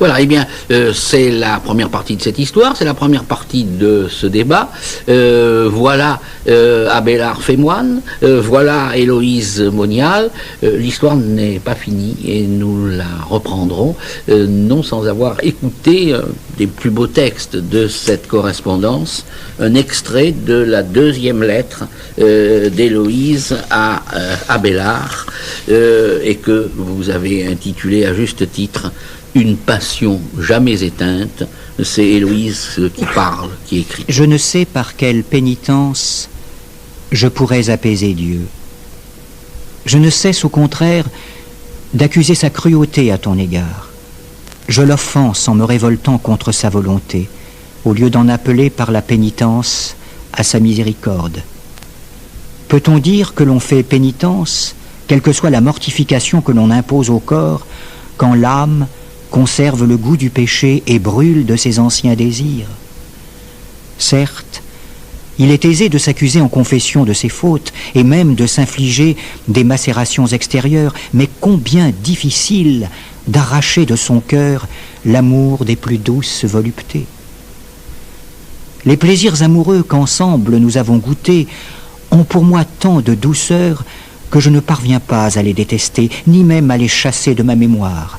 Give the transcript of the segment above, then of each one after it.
Voilà, eh bien, c'est la première partie de cette histoire, c'est la première partie de ce débat. Voilà Abélard Fémoine, voilà Héloïse Monial. L'histoire n'est pas finie et nous la reprendrons, non sans avoir écouté des plus beaux textes de cette correspondance, un extrait de la deuxième lettre d'Héloïse à Abélard, et que vous avez intitulé à juste titre « Une passion jamais éteinte ». C'est Héloïse qui parle, qui écrit. Je ne sais par quelle pénitence je pourrais apaiser Dieu. Je ne cesse au contraire d'accuser sa cruauté à ton égard. Je l'offense en me révoltant contre sa volonté, au lieu d'en appeler par la pénitence à sa miséricorde. Peut-on dire que l'on fait pénitence, quelle que soit la mortification que l'on impose au corps, quand l'âme conserve le goût du péché et brûle de ses anciens désirs? Certes, il est aisé de s'accuser en confession de ses fautes et même de s'infliger des macérations extérieures, mais combien difficile d'arracher de son cœur l'amour des plus douces voluptés. Les plaisirs amoureux qu'ensemble nous avons goûtés ont pour moi tant de douceur que je ne parviens pas à les détester, ni même à les chasser de ma mémoire.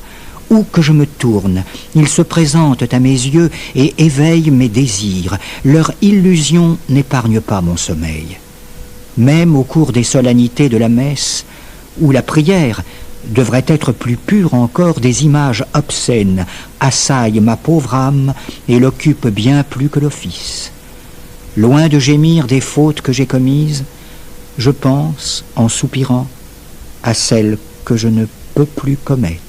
Où que je me tourne, ils se présentent à mes yeux et éveillent mes désirs. Leur illusion n'épargne pas mon sommeil. Même au cours des solennités de la messe, où la prière devrait être plus pure encore, des images obscènes assaillent ma pauvre âme et l'occupent bien plus que l'office. Loin de gémir des fautes que j'ai commises, je pense, en soupirant, à celles que je ne peux plus commettre.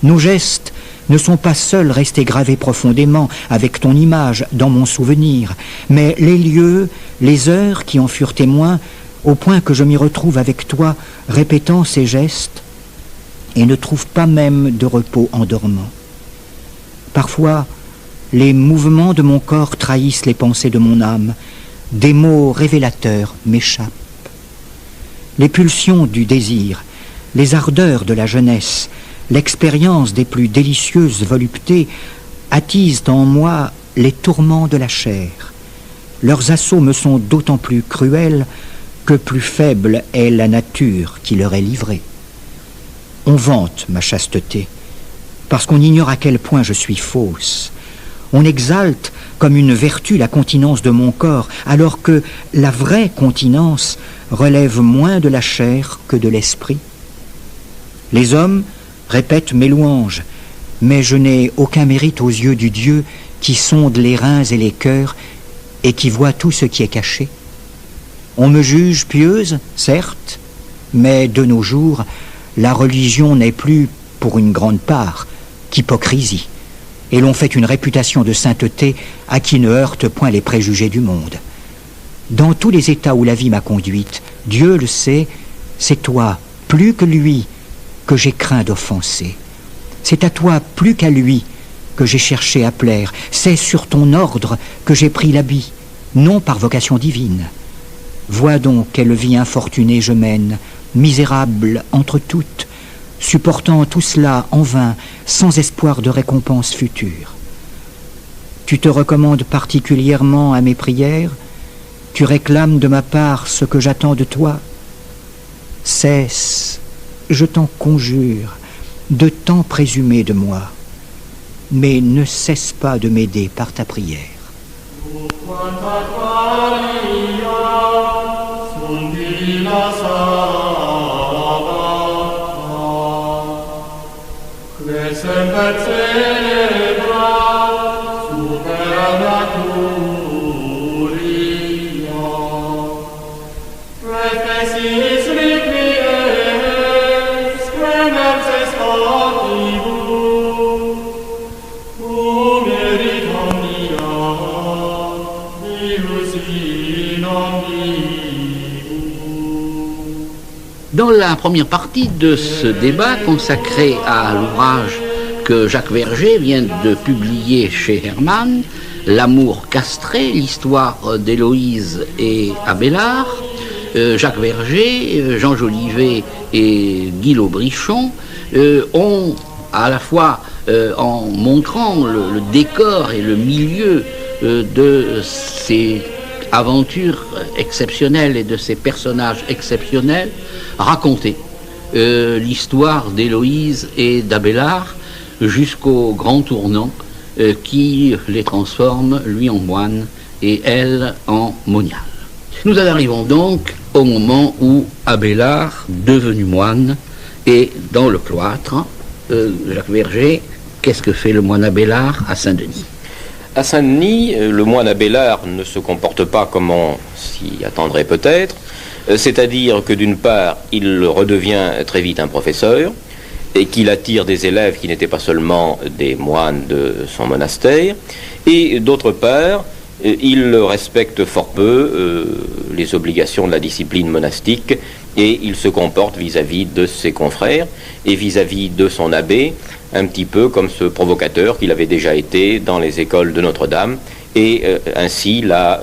Nos gestes ne sont pas seuls restés gravés profondément avec ton image dans mon souvenir, mais les lieux, les heures qui en furent témoins, au point que je m'y retrouve avec toi, répétant ces gestes, et ne trouve pas même de repos en dormant. Parfois, les mouvements de mon corps trahissent les pensées de mon âme, des mots révélateurs m'échappent. Les pulsions du désir, les ardeurs de la jeunesse, l'expérience des plus délicieuses voluptés attisent en moi les tourments de la chair. Leurs assauts me sont d'autant plus cruels que plus faible est la nature qui leur est livrée. On vante ma chasteté, parce qu'on ignore à quel point je suis fausse. On exalte comme une vertu la continence de mon corps, alors que la vraie continence relève moins de la chair que de l'esprit. Les hommes répètent mes louanges, mais je n'ai aucun mérite aux yeux du Dieu qui sonde les reins et les cœurs et qui voit tout ce qui est caché. On me juge pieuse, certes, mais de nos jours, la religion n'est plus, pour une grande part, qu'hypocrisie, et l'on fait une réputation de sainteté à qui ne heurte point les préjugés du monde. Dans tous les états où la vie m'a conduite, Dieu le sait, c'est toi, plus que lui, que j'ai craint d'offenser. C'est à toi plus qu'à lui que j'ai cherché à plaire. C'est sur ton ordre que j'ai pris l'habit, non par vocation divine. Vois donc quelle vie infortunée je mène, misérable entre toutes, supportant tout cela en vain, sans espoir de récompense future. Tu te recommandes particulièrement à mes prières, tu réclames de ma part ce que j'attends de toi. Cesse, je t'en conjure, de tant présumer de moi, mais ne cesse pas de m'aider par ta prière. Dans la première partie de ce débat consacré à l'ouvrage que Jacques Verger vient de publier chez Hermann, L'amour castré, l'histoire d'Héloïse et Abélard, Jacques Verger, Jean Jolivet et Guy Laubrichon ont à la fois en montrant le décor et le milieu de ces aventures exceptionnelles et de ces personnages exceptionnels, raconter l'histoire d'Héloïse et d'Abélard jusqu'au grand tournant qui les transforme, lui en moine et elle en moniale. Nous en arrivons donc au moment où Abélard, devenu moine, est dans le cloître. Jacques Verger, qu'est-ce que fait le moine Abélard à Saint-Denis? À Saint-Denis, le moine Abélard ne se comporte pas comme on s'y attendrait peut-être, c'est-à-dire que d'une part, il redevient très vite un professeur, et qu'il attire des élèves qui n'étaient pas seulement des moines de son monastère, et d'autre part, il respecte fort peu les obligations de la discipline monastique, et il se comporte vis-à-vis de ses confrères et vis-à-vis de son abbé, un petit peu comme ce provocateur qu'il avait déjà été dans les écoles de Notre-Dame, et ainsi la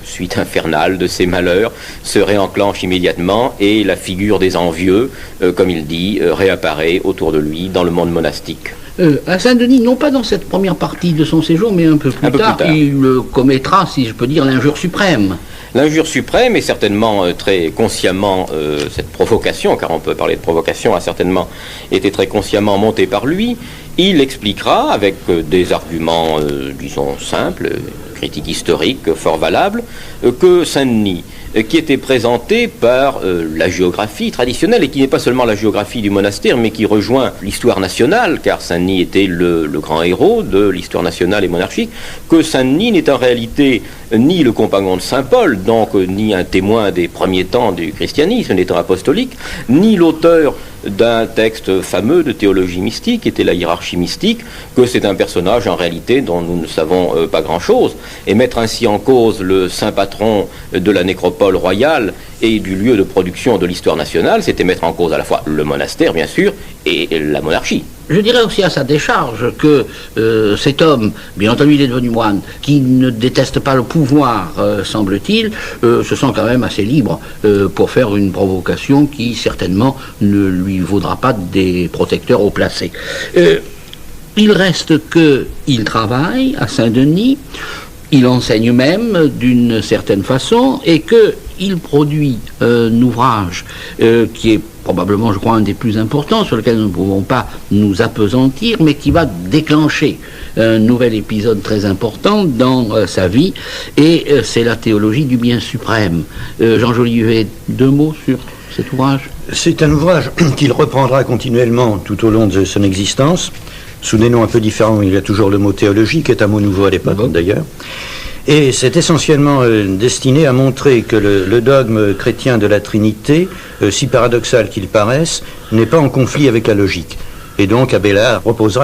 suite infernale de ses malheurs se réenclenche immédiatement et la figure des envieux, comme il dit, réapparaît autour de lui dans le monde monastique. À Saint-Denis, non pas dans cette première partie de son séjour, mais un peu plus tard, il commettra, si je peux dire, l'injure suprême. L'injure suprême est certainement très consciemment, cette provocation, car on peut parler de provocation, a certainement été très consciemment montée par lui. Il expliquera avec des arguments, disons, simples, critiques historiques fort valables, que Saint-Denis, qui était présenté par la géographie traditionnelle, et qui n'est pas seulement la géographie du monastère, mais qui rejoint l'histoire nationale, car Saint-Denis était le grand héros de l'histoire nationale et monarchique, que Saint-Denis n'est en réalité ni le compagnon de Saint-Paul, donc ni un témoin des premiers temps du christianisme, n'étant apostolique, ni l'auteur d'un texte fameux de théologie mystique, qui était la hiérarchie mystique, que c'est un personnage en réalité dont nous ne savons pas grand-chose. Et mettre ainsi en cause le saint patron de la nécropole royale et du lieu de production de l'histoire nationale, c'était mettre en cause à la fois le monastère, bien sûr, et la monarchie. Je dirais aussi à sa décharge que cet homme, bien entendu il est devenu moine, qui ne déteste pas le pouvoir, semble-t-il, se sent quand même assez libre pour faire une provocation qui certainement ne lui vaudra pas des protecteurs haut placés. Il reste qu'il travaille à Saint-Denis, il enseigne même d'une certaine façon, et qu'il produit un ouvrage qui est probablement, je crois, un des plus importants, sur lequel nous ne pouvons pas nous appesantir, mais qui va déclencher un nouvel épisode très important dans sa vie, et c'est la théologie du bien suprême. Jean Jolivet, 2 mots sur cet ouvrage? C'est un ouvrage qu'il reprendra continuellement tout au long de son existence, sous des noms un peu différents. Il y a toujours le mot théologie, qui est un mot nouveau à l'époque d'ailleurs. Et c'est essentiellement destiné à montrer que le dogme chrétien de la Trinité, si paradoxal qu'il paraisse, n'est pas en conflit avec la logique. Et donc Abélard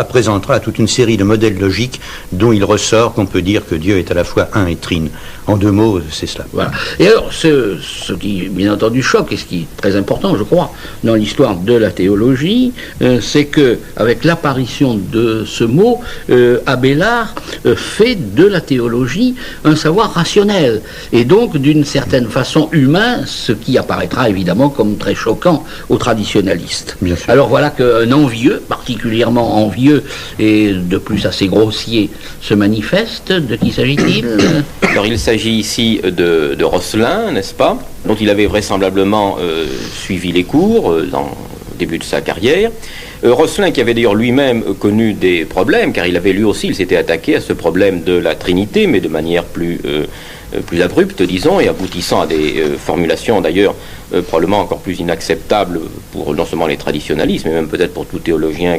présentera toute une série de modèles logiques dont il ressort qu'on peut dire que Dieu est à la fois un et trine. En 2 mots, c'est cela. Voilà. Et alors, ce qui, bien entendu, choque, et ce qui est très important, je crois, dans l'histoire de la théologie, c'est que, avec l'apparition de ce mot, Abélard fait de la théologie un savoir rationnel, et donc, d'une certaine façon, humain, ce qui apparaîtra évidemment comme très choquant aux traditionalistes. Alors voilà qu'un envieux, particulièrement envieux, et de plus assez grossier, se manifeste. De qui s'agit-il? Alors il s'agit ici de Rosselin, n'est-ce pas, dont il avait vraisemblablement suivi les cours au début de sa carrière. Rosselin qui avait d'ailleurs lui-même connu des problèmes, car il avait lui aussi, il s'était attaqué à ce problème de la Trinité, mais de manière plus abrupte, disons, et aboutissant à des formulations d'ailleurs probablement encore plus inacceptables pour non seulement les traditionalistes, mais même peut-être pour tout théologien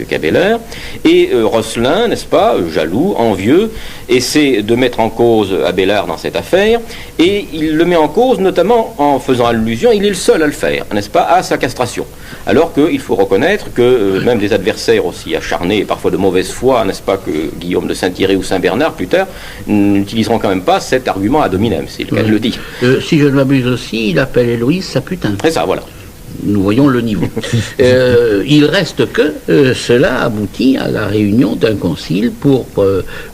qu'Abélard. Et Rosselin, n'est-ce pas, jaloux, envieux, essaie de mettre en cause Abélard dans cette affaire, et il le met en cause notamment en faisant allusion, il est le seul à le faire, n'est-ce pas, à sa castration. Alors qu'il faut reconnaître que même des adversaires aussi acharnés et parfois de mauvaise foi, n'est-ce pas, que Guillaume de Saint-Thierry ou Saint-Bernard plus tard, n'utiliseront quand même pas cet argument ad hominem, c'est le cas de le dire. Si je ne m'abuse aussi, il appelle Héloïse sa putain. C'est ça, voilà. Nous voyons le niveau. Il reste que cela aboutit à la réunion d'un concile pour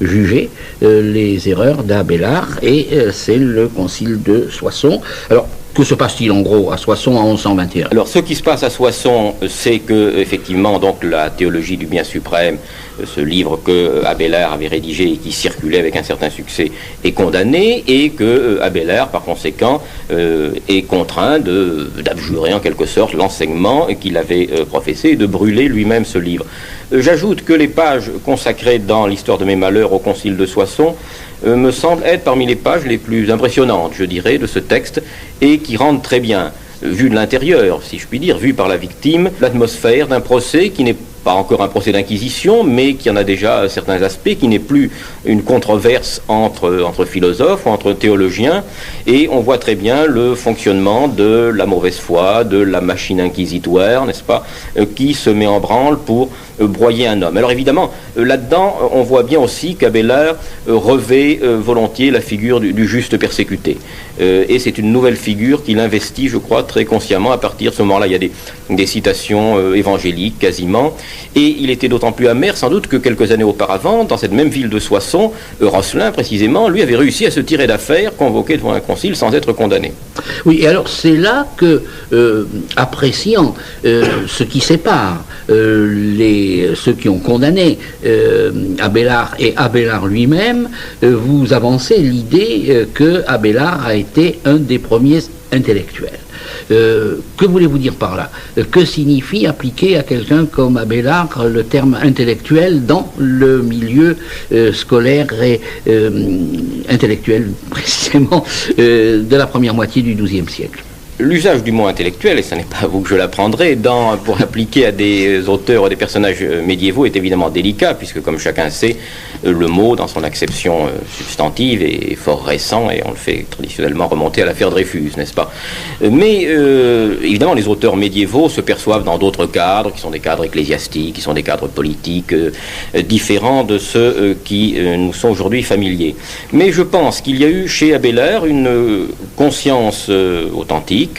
juger les erreurs d'Abélard, et c'est le concile de Soissons. Alors, Que se passe-t-il en gros à Soissons en 1121? Alors, ce qui se passe à Soissons, c'est que, effectivement, donc, la théologie du bien suprême, ce livre que Abélard avait rédigé et qui circulait avec un certain succès, est condamné, et que Abélard, par conséquent, est contraint d'abjurer en quelque sorte l'enseignement qu'il avait professé et de brûler lui-même ce livre. J'ajoute que les pages consacrées dans l'histoire de mes malheurs au concile de Soissons me semblent être parmi les pages les plus impressionnantes, je dirais, de ce texte, et qui rendent très bien, vu de l'intérieur, si je puis dire, vu par la victime, l'atmosphère d'un procès qui n'est pas encore un procès d'inquisition, mais qui en a déjà certains aspects, qui n'est plus une controverse entre philosophes ou entre théologiens, et on voit très bien le fonctionnement de la mauvaise foi, de la machine inquisitoire, n'est-ce pas, qui se met en branle pour broyer un homme. Alors évidemment, là-dedans, on voit bien aussi qu'Abélard revêt volontiers la figure du juste persécuté. Et c'est une nouvelle figure qu'il investit, je crois, très consciemment. À partir de ce moment-là, il y a des citations évangéliques, quasiment. Et il était d'autant plus amer, sans doute, que quelques années auparavant, dans cette même ville de Soissons, Rosselin, précisément, lui avait réussi à se tirer d'affaire, convoqué devant un concile, sans être condamné. Oui, et alors c'est là que, appréciant ce qui sépare ceux qui ont condamné Abélard et Abélard lui-même, vous avancez l'idée que Abélard a été un des premiers intellectuels. Que voulez-vous dire par là? Que signifie appliquer à quelqu'un comme Abélard le terme intellectuel dans le milieu scolaire et intellectuel, précisément, de la première moitié du XIIe siècle? L'usage du mot intellectuel, et ce n'est pas à vous que je l'apprendrai, pour l'appliquer à des auteurs ou à des personnages médiévaux est évidemment délicat, puisque comme chacun sait, le mot, dans son acception substantive, est fort récent, et on le fait traditionnellement remonter à l'affaire Dreyfus, n'est-ce pas? Mais évidemment, les auteurs médiévaux se perçoivent dans d'autres cadres, qui sont des cadres ecclésiastiques, qui sont des cadres politiques, différents de ceux qui nous sont aujourd'hui familiers. Mais je pense qu'il y a eu chez Abélard une conscience authentique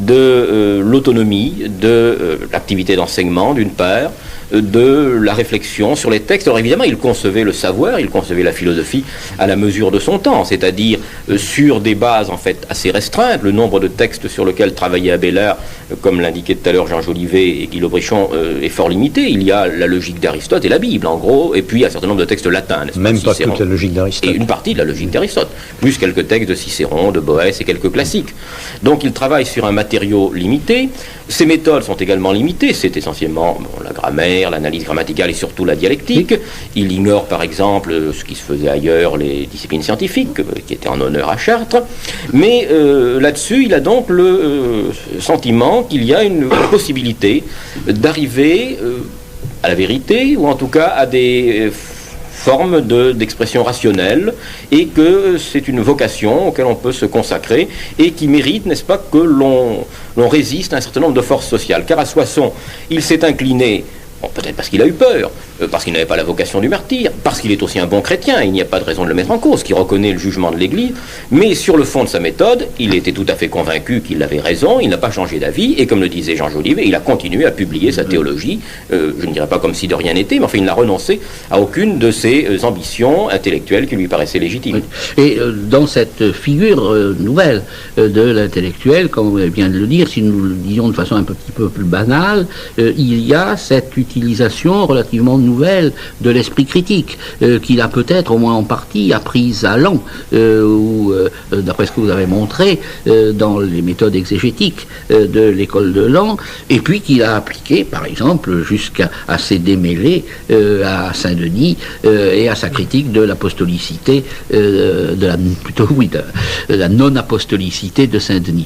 de l'autonomie, de l'activité d'enseignement d'une part, de la réflexion sur les textes. Alors évidemment, il concevait le savoir, il concevait la philosophie à la mesure de son temps, c'est-à-dire sur des bases en fait assez restreintes. Le nombre de textes sur lesquels travaillait Abélard, comme l'indiquait tout à l'heure Jean Jolivet et Guy Lobrichon, est fort limité. Il y a la logique d'Aristote et la Bible, en gros, et puis un certain nombre de textes latins. Même pas toute la logique d'Aristote. Et une partie de la logique d'Aristote, plus quelques textes de Cicéron, de Boès et quelques classiques. Donc il travaille sur un matériau limité. Ses méthodes sont également limitées. C'est essentiellement la grammaire, l'analyse grammaticale et surtout la dialectique. Il ignore par exemple ce qui se faisait ailleurs, les disciplines scientifiques, qui étaient en honneur à Chartres. Mais là-dessus, il a donc le sentiment qu'il y a une possibilité d'arriver à la vérité, ou en tout cas à des forme d'expression rationnelle, et que c'est une vocation auquel on peut se consacrer et qui mérite, n'est-ce pas, que l'on résiste à un certain nombre de forces sociales. Car à Soissons, il s'est incliné, bon, peut-être parce qu'il a eu peur, parce qu'il n'avait pas la vocation du martyr, parce qu'il est aussi un bon chrétien, il n'y a pas de raison de le mettre en cause, qui reconnaît le jugement de l'Église, mais sur le fond de sa méthode, il était tout à fait convaincu qu'il avait raison, il n'a pas changé d'avis, et comme le disait Jean Jolivet, il a continué à publier sa théologie, je ne dirais pas comme si de rien n'était, mais enfin il n'a renoncé à aucune de ses ambitions intellectuelles qui lui paraissaient légitimes. Et dans cette figure nouvelle de l'intellectuel, comme vous vient de le dire, si nous le disions de façon un petit peu plus banale, il y a cette utilisation relativement nouvelle de l'esprit critique, qu'il a peut-être, au moins en partie, apprise à Laon, ou d'après ce que vous avez montré, dans les méthodes exégétiques de l'école de Laon, et puis qu'il a appliqué, par exemple, jusqu'à ses démêlés à Saint-Denis et à sa critique de l'apostolicité, de la non-apostolicité de Saint-Denis.